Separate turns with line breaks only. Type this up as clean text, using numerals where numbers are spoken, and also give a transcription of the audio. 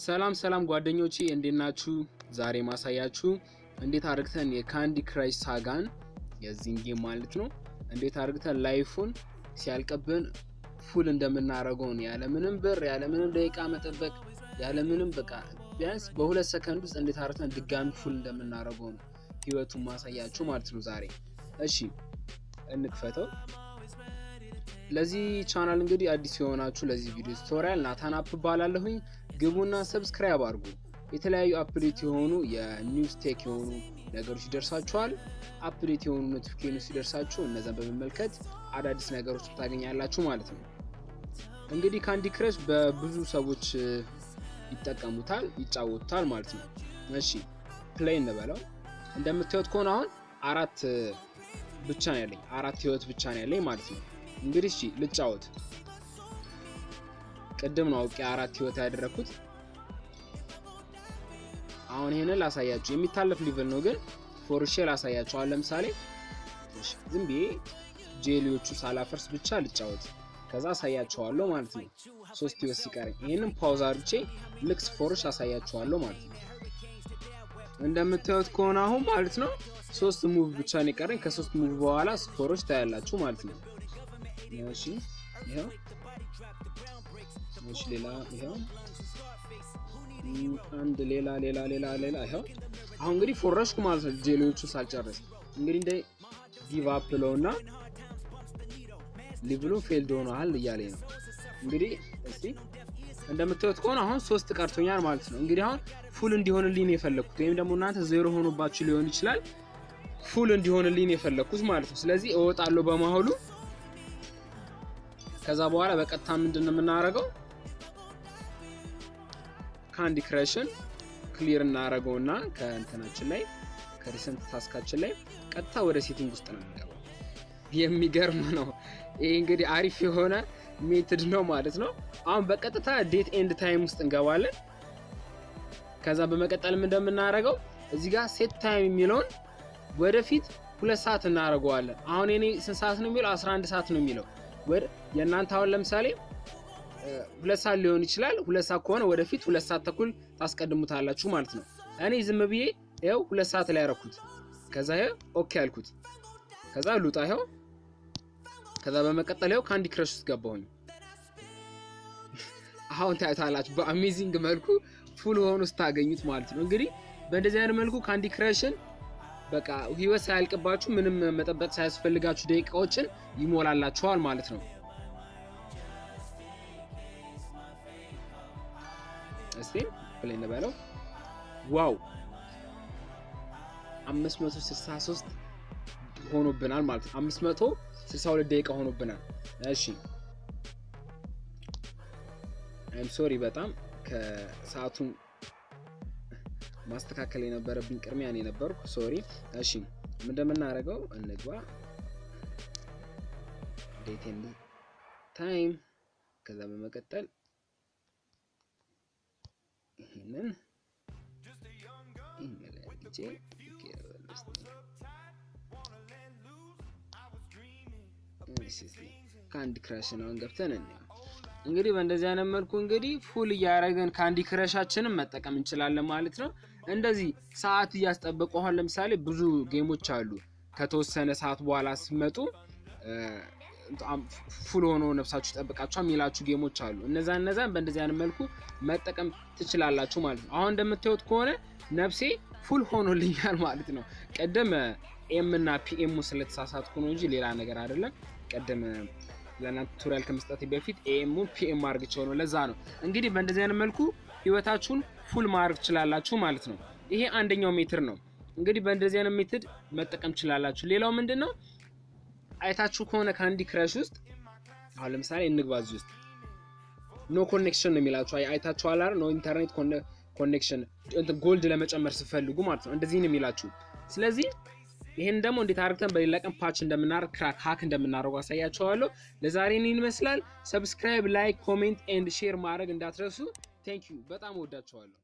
ሰላም ጓደኞቼ እንዴት ናችሁ? ዛሬ ማሳያችሁ እንዴት አድርገን የካንዲ ክራሽ ሳጋን የዚህን ጌም ማለት ነው እንዴት አድርገን ላይፉን ሲያልቅብን ፉል እንደምናረገው ነው። ያለ ምንም ብር ያለ ምንም ደቂቃ መጠበቅ ያለ ምንም በቃ ቢያንስ በ2 ሰከንድ ውስጥ እንዴት አድርገን ድጋሚ ፉል እንደምናረገው ነው ህይወቱን ማሳያችሁ ማለት ነው ዛሬ። እሺ እንክፈተው። ለዚህ ቻናል እንግዲህ አዲስ የሆናችሁ ለዚህ ቪዲዮ ቱቶሪያል ናታን አፕ ባላለሁኝ ግቡና ሰብስክራይብ አድርጉ። የተለያዩ አፕዴት የሆኑ የኒውስ ቴክ የሆኑ ነገሮች ይደርሳችኋል። አፕዴት የሆኑ ኖቲፊኬሽን ሲደርሳችሁ እነዛን በመመልከት አዳዲስ ነገሮች ታገኛላችሁ ማለት ነው። እንግዲህ ካንዲ ክራሽ በብዙ ሰዎች ይጠቀሙታል ይጫወቱታል ማለት ነው። እሺ ፕሌይ እንበለው። እንደምታዩት ከሆነ አሁን 4 ብቻ ነው ያለኝ 4 ህይወት ብቻ ነው ያለኝ ማለት ነው። እንግዲህ እሺ ልጫወት። ቀደም ነው አውቄ 4 ህይወት ያደረኩት። አሁን ይሄንን ላሳያችሁ የሚታለፍ ሌቭል ነው ግን ፎርሼ ላሳያችሁ። አሁን ለምሳሌ ዝም ብዬ ጄሊዎቹ ሳላፈርስ ብቻ ልጫወት ከዛ አሳያችኋለሁ ማለት ነው። 3 ህይወት ሲቀረኝ ይሄንን ፓውዝ አድርጌ ልክስ ፎርሽ አሳያችኋለሁ ማለት ነው። እንደምታዩት ከሆነ አሁን ማለት ነው 3 ሙቭ ብቻ ነው የቀረኝ። ከ3 ሙቭ በኋላ ፎርሽ ታያላችሁ ማለት ነው። እሺ ይሄው እሺ ሌላ ይሄው አንድ ሌላ ይሄው አሁን እንግዲህ ፎረሽኩ ማለት ነው ጄሊዎቹ ሳልጨርስ። እንግዲህ እንደ ጊቭ አፕ ለውና ሌቭሉ ፌልድ ሆኗል እያለኝ ነው። እንግዲህ እስቲ እንደምታዩት ከሆነ አሁን 3 ቀርቶኛል ማለት ነው። እንግዲህ አሁን ፉል እንዲሆንልኝ ነው የፈለኩት ወይም ደግሞ እናንተ ዜሮ ሆኖባችሁ ሊሆን ይችላል ፉል እንዲሆንልኝ ነው የፈለኩት ማለት ነው። ስለዚህ እወጣለሁ በመሃሉ። ከዛ በኋላ በቀጥታ ምንድነው የምናረገው ካንዲ ክራሽን ክሊር እናረጋውና ከእንተናችን ላይ ከሪሰንት ታስካችን ላይ ቀጥታ ወደ ሴቲንግ ውስጥ ነው የምንገባው። የሚገርም ነው ይሄ እንግዲህ አሪፍ የሆነ ሜተድ ነው ማለት ነው። አሁን በቀጥታ ዴት ኤንድ ታይም ውስጥ እንገባለን። ከዛ በመቀጠል ምን እንደምናረጋው እዚህ ጋር ሴት ታይም የሚለውን ወደፊት 2 ሰዓት እናረጋዋለን። አሁን እኔ ስንት ሰዓት ነው የሚለው 11 ሰዓት ነው የሚለው። የእናንተ አሁን ለምሳሌ 2 ሰዓት ሊሆን ይችላል። 2 ሰዓት ከሆነ ወደፊት 2 ሰዓት ተኩል ታስቀድሙታላችሁ ማለት ነው። እኔ ዝም ብዬ ይሄው 2 ሰዓት ላይ አረኩት። ከዛ ይሄ ኦኬ አልኩት። ከዛ ሉጣ ይሄው ከዛ በመቀጠል ይሄው ካንዲ ክራሽ ውስጥ ገባሁኝ። አሁን ታያታላችሁ በአሜዚንግ መልኩ ፉል ሆኖ ስታገኙት ማለት ነው። እንግዲህ በእንደዚህ አይነት መልኩ ካንዲ ክራሽን በቃ ህይወት ሳያልቅባችሁ ምንም መጠበቅ ሳያስፈልጋችሁ ደቂቃዎችን ይሞላላችኋል ማለት ነው። እስቲ ፕሌይ እንበለው። ዋው 563 ሆኖብናል ማለት ነው። 562 ደቂቃ ሆኖብናል። እሺ አይም ሶሪ በጣም ከሰዓቱን ማስተካከል የነበረብኝ ቅድሚያ ነው የነበርኩ ሶሪ። እሺ ምን እንደምናረጋው እንግባ ዴት ኤንድ ታይም። ከዛ በመቀጠል ይሄንን ኢንግሊዝ ካንዲ ክራሽ ነው ገብተን እንያ። እንግዲህ በእንደዚህ አይነት መልኩ እንግዲህ ፉል ያረጋን ካንዲ ክራሻችንን መጠቀም እንችላለን ማለት ነው። እንደዚህ ሰዓት ያስጠበቁ አሁን ለምሳሌ ብዙ ጌሞች አሉ ከተወሰነ ሰዓት በኋላ ሲመጡ ፉል ሆኖ ነፍሳችሁ ተጠብቃችሁ የሚላችሁ ጌሞች አሉ። እነዛን በእንደዚህ አይነት መልኩ መጠቀም ትችላላችሁ ማለት ነው። አሁን እንደምታዩት ከሆነ ነፍሴ ፉል ሆኖልኛል ማለት ነው። ቀደም ኤም እና ፒኤም ስለተሳሳትኩ ነው እንጂ ሌላ ነገር አይደለም። ቀደም ለናንተ ቱቶሪያል ከመስጠቴ በፊት ኤም ፒኤም ማርግቸው ነው ለዛ ነው። እንግዲህ በእንደዚህ አይነት መልኩ ህይወታችሁን ፉል ማርግ ትችላላችሁ ማለት ነው። ይሄ አንደኛው ሜትር ነው። እንግዲህ በእንደዚህ አይነት ሜትድ መጠቀም ትችላላችሁ። ሌላው ምንድነው አይታችሁ ከሆነ ካንዲ ክራሽ ውስጥ አሁን ለምሳሌ እንግባዝ ውስጥ ኖ ኮኔክሽን ነው የሚላችሁ አይታችኋል አይደል? ኖ ኢንተርኔት ኮኔክሽን ጎልድ ለመጨመር ሲፈልጉ ማለት ነው እንደዚህ ነው የሚላችሁ። ስለዚህ ይሄን ደግሞ እንዴት አድርገን በሌላ ቀን ፓች እንደምናደርግ ክራክ ሃክ እንደምናደርገው አሳያችኋለሁ። ለዛሬ እኔን ይመስላል። ሰብስክራይብ፣ ላይክ፣ ኮሜንት ኤንድ ሼር ማድረግ እንዳትረሱ። ቴንክ ዩ በጣም ወዳችኋለሁ።